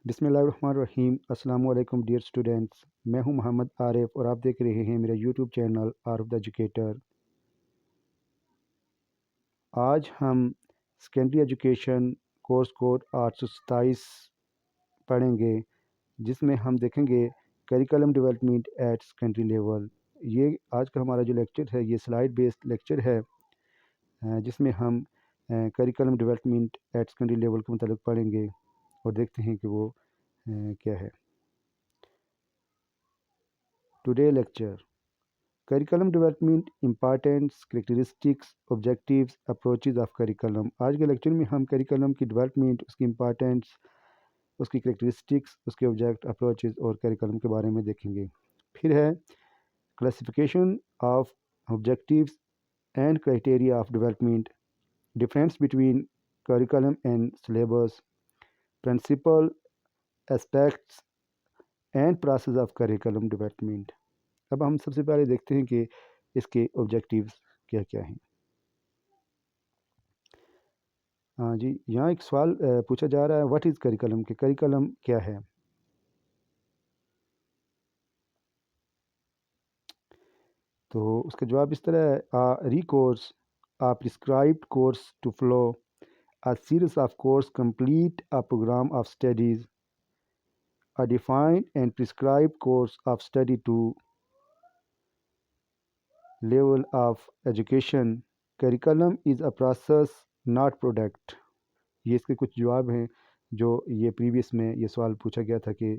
बिस्मिल्लाहिर्रहमानिर्रहीम। अस्सलाम वालेकुम डियर स्टूडेंट्स, मैं हूं मोहम्मद आरिफ और आप देख रहे हैं मेरा YouTube channel Arif the educator. आज हम सेकेंडरी एजुकेशन कोर्स कोड 827 पढ़ेंगे, जिसमें हम देखेंगे curriculum development at secondary level. ये आज का हमारा जो लेक्चर है ये स्लाइड बेस्ड लेक्चर है, जिसमें हम curriculum development at secondary level के मतलब पढ़ेंगे और देखते हैं कि वो क्या है। Today lecture curriculum development importance characteristics objectives approaches of curriculum. आज के लेक्चर में हम करिकुलम की डेवलपमेंट, उसकी इम्पॉर्टेंस, उसकी करेक्टरिस्टिक्स, उसके ऑब्जेक्ट अप्रोचेज और करिकुलम के बारे में देखेंगे। फिर है classification of objectives and criteria of development, difference between curriculum and syllabus, principle aspects and process of curriculum development. अब हम सबसे पहले देखते हैं कि इसके ऑब्जेक्टिव्स क्या क्या हैं। हाँ जी, यहाँ एक सवाल पूछा जा रहा है, व्हाट इज़ करिकुलम, कि करिकुलम क्या है। तो उसका जवाब इस तरह है, racecourse a prescribed course to follow, a series of course complete a program of studies, a defined and prescribed course of study to level of education. Curriculum is a process not product। ये इसके कुछ जवाब हैं जो ये previous में ये सवाल पूछा गया था कि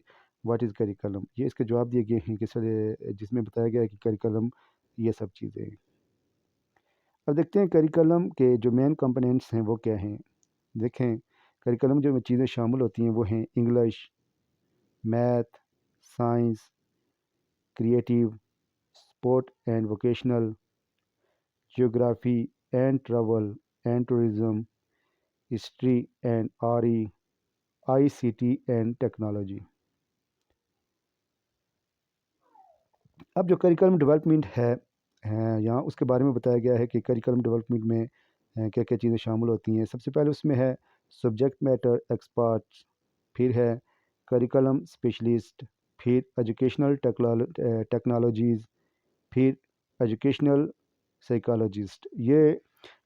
व्हाट इज़ करिकुलम। ये इसके जवाब दिए गए हैं कि जिसमें बताया गया है कि करिकुलम ये सब चीज़ें हैं। अब देखते हैं करिकुलम के जो मेन कंपोनेंट्स हैं वो क्या हैं। देखें, करिकुलम जो चीज़ें शामिल होती हैं वो हैं English, math, science, creative, sport and vocational, geography and travel and tourism, history and आरी, ICT एंड टेक्नोलॉजी। अब जो करिकुलम डेवलपमेंट है यहाँ उसके बारे में बताया गया है कि करिकुलम डेवलपमेंट में क्या क्या चीज़ें शामिल होती हैं। सबसे पहले उसमें है सब्जेक्ट मैटर एक्सपर्ट्स, फिर है करिकुलम स्पेशलिस्ट, फिर एजुकेशनल टेक्नोलॉजीज़, फिर एजुकेशनल साइकोलॉजिस्ट। ये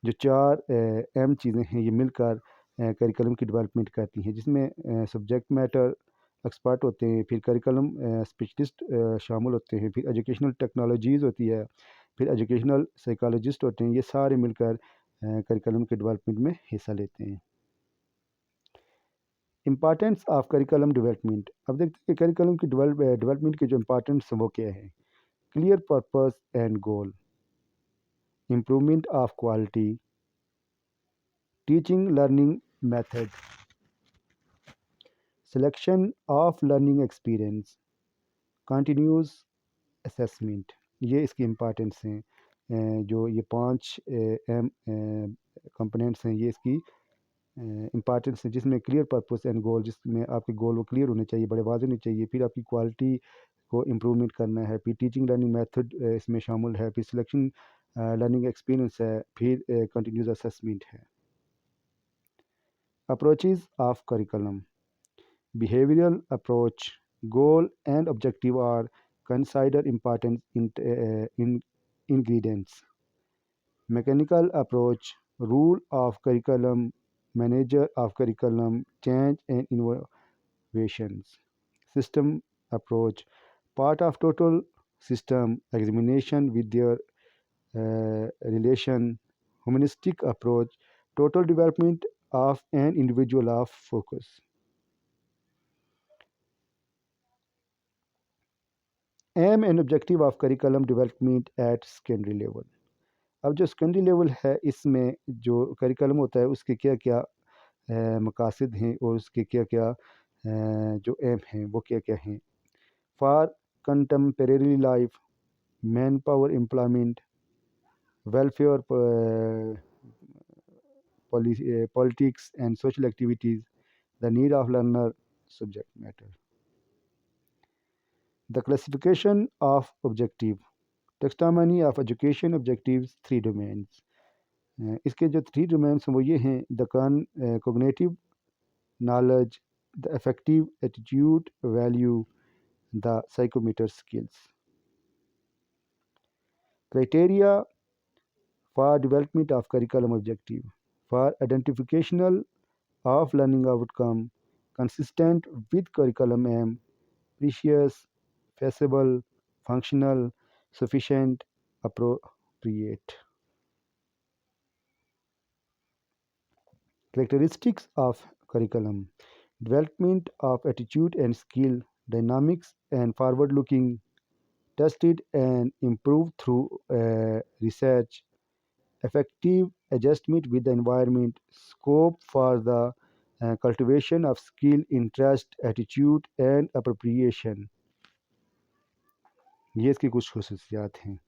जो चार अहम चीज़ें हैं ये मिलकर करिकुलम की डेवलपमेंट करती हैं, जिसमें सब्जेक्ट मैटर एक्सपर्ट होते हैं, फिर करिकुलम स्पेशलिस्ट शामिल होते हैं, फिर एजुकेशनल टेक्नोलॉजीज़ होती है, फिर एजुकेशनल साइकोलॉजिस्ट होते हैं। ये सारे मिलकर करिकुलम के डेवलपमेंट में हिस्सा लेते हैं। Importance of curriculum development. अब देखते हैं कि करिकुलम की डेवलपमेंट की जो इम्पॉर्टेंस है वो क्या है। Clear purpose and goal, improvement of quality, teaching learning method, selection of learning experience, continuous assessment. ये इसकी इम्पॉर्टेंस हैं। जो ये पांच अहम कंपोनेंट्स हैं ये इसकी इम्पॉर्टेंस है, जिसमें क्लियर पर्पस एंड गोल, जिसमें आपके गोल वो क्लियर होने चाहिए, बड़े वाज़ेह होने चाहिए, फिर आपकी क्वालिटी को इम्प्रूवमेंट करना है, फिर टीचिंग लर्निंग मेथड इसमें शामिल है, फिर सिलेक्शन लर्निंग एक्सपीरियंस है, फिर कंटिन्यूस असेसमेंट है। Approaches of curriculum, behavioral approach, goal and objective are considered important in ingredients. Mechanical approach, rule of curriculum, manager of curriculum, change and innovations. System approach, part of total system, examination with their relation. Humanistic approach, total development of an individual of focus. Aim and objective of curriculum development at secondary level. अब जो secondary level है इसमें जो curriculum होता है उसके क्या क्या मकासद हैं और उसके क्या क्या जो एम हैं वो क्या क्या हैं। For contemporary life, man power employment, welfare, politics and social activities, the need of learner, subject matter. The classification of objective, taxonomy of education objectives, three domains. इसके जो थ्री डोमेन्स हैं वो ये हैं, the cognitive knowledge, the affective attitude value, the psychometer skills. Criteria for development of curriculum objective. For identification of learning outcome consistent with curriculum aim, precious, feasible, functional, sufficient, appropriate. Characteristics of curriculum: development of attitude and skill, dynamics and forward looking, tested and improved through research, effective adjustment with the environment, scope for the cultivation of skill, interest, attitude and appropriation. ये इसकी कुछ खसूसियात हैं.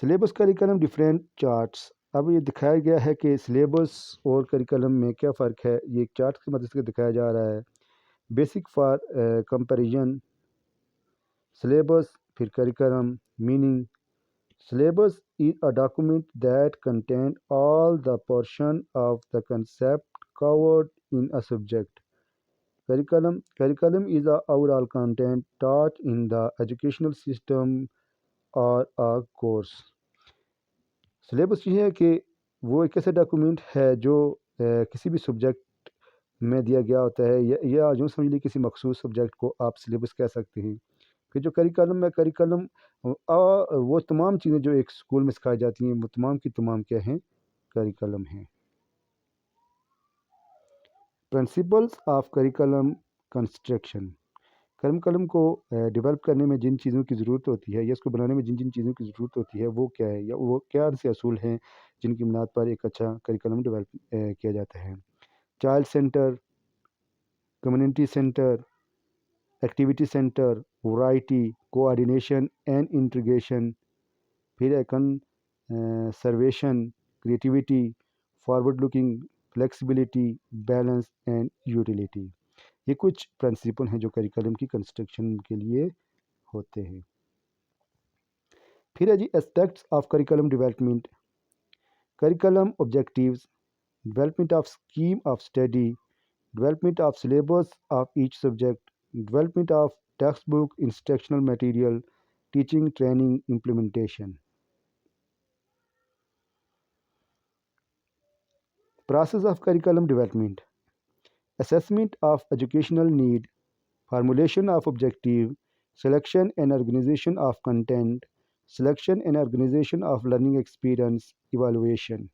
Syllabus curriculum different charts. अब ये दिखाया गया है कि सिलेबस और करिकुलम में क्या फ़र्क है. ये एक चार्ट की मदद से दिखाया जा रहा है. बेसिक फॉर कंपैरिजन, सिलेबस, फिर curriculum, meaning. Syllabus is a document that contains all the portion of the concept covered in a subject. Curriculum is the overall content taught in the educational system or a course. Syllabus ये है कि वो एक ऐसा document है जो किसी भी सब्जेक्ट में दिया गया होता है, या यूँ समझ लीजिए किसी मखसूस सब्जेक्ट को आप सिलेबस कह सकते हैं. फिर जो करिकुलम है, करिकुलम वो तमाम चीज़ें जो एक स्कूल में सिखाई जाती हैं, वो तमाम की तमाम क्या हैं, करिकुलम हैं. Principles of curriculum construction. Curriculum को डेवलप करने में जिन चीज़ों की ज़रूरत होती है, या इसको बनाने में जिन जिन चीज़ों की ज़रूरत होती है, वो क्या है, या वो क्या से असूल हैं जिनकी बुनियाद पर एक अच्छा करिकुलम डेवलप किया जाता है. Child centre, community centre, activity centre, variety, coordination and integration, फिर है conservation, creativity, forward looking, flexibility, balance and utility. ये कुछ प्रिंसिपल हैं जो करिकुलम की कंस्ट्रक्शन के लिए होते हैं. फिर है जी aspects of curriculum development. Curriculum objectives, development of scheme of study, development of syllabus of each subject, development of textbook, instructional material, teaching, training, implementation. Process of curriculum development: assessment of educational need, formulation of objective, selection and organization of content, selection and organization of learning experience, evaluation.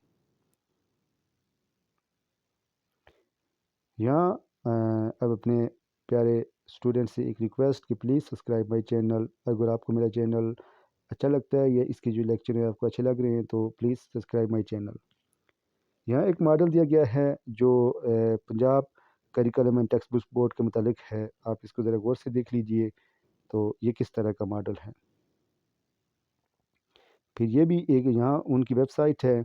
यहाँ अब अपने प्यारे student से एक request कि please subscribe my channel. अगर आपको मेरा चैनल अच्छा लगता है या इसके जो लेक्चर हैं आपको अच्छे लग रहे हैं तो प्लीज़ सब्सक्राइब माई चैनल. यहाँ एक मॉडल दिया गया है जो Punjab curriculum and text book board के मुतालिक है. आप इसको ज़रा गौर से देख लीजिए तो ये किस तरह का मॉडल है. फिर ये भी एक यहाँ उनकी वेबसाइट है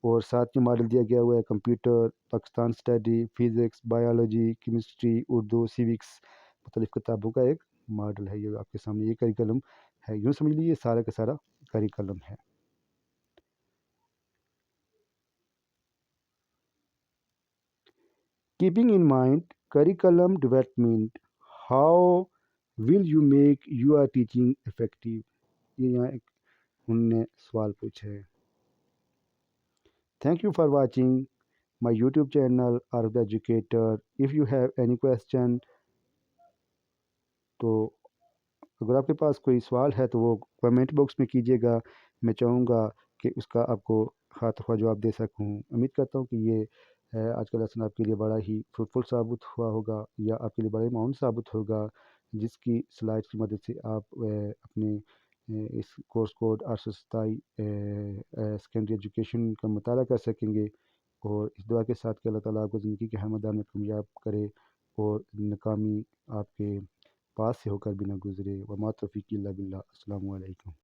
और साथ में मॉडल दिया गया हुआ है computer, Pakistan study, physics, biology, chemistry, Urdu, civics, मुख्तलिफ़ किताबों का एक मॉडल है. ये आपके सामने ये करिकुलम है. यूँ समझ लीजिए सारा का सारा करिकुलम है. Keeping in mind curriculum development, how will you make your teaching effective? ये यहाँ एक उनने सवाल पूछा है. Thank you for watching my YouTube channel Arif the Educator. If you have any question, तो अगर आपके पास कोई सवाल है तो वो कमेंट बॉक्स में कीजिएगा. मैं चाहूँगा कि उसका आपको खातिर जवाब दे सकूँ. उम्मीद करता हूँ कि ये आज का लेसन आपके लिए बड़ा ही फ्रूटफुल साबित हुआ होगा या आपके लिए बड़ा ही माउंट साबित होगा, जिसकी स्लाइड्स की मदद से आप अपने इस कोर्स कोड 827 सेकेंडरी एजुकेशन का मुताला कर सकेंगे. और इस दुआ के साथ कि अल्लाह ताला आपको ज़िंदगी के हर मैदान में कामयाब करे और नाकामी आपके पास से होकर भी ना गुजरे. वमा तौफीक इल्ला बिल्लाह. अस्सलामु अलैकुम.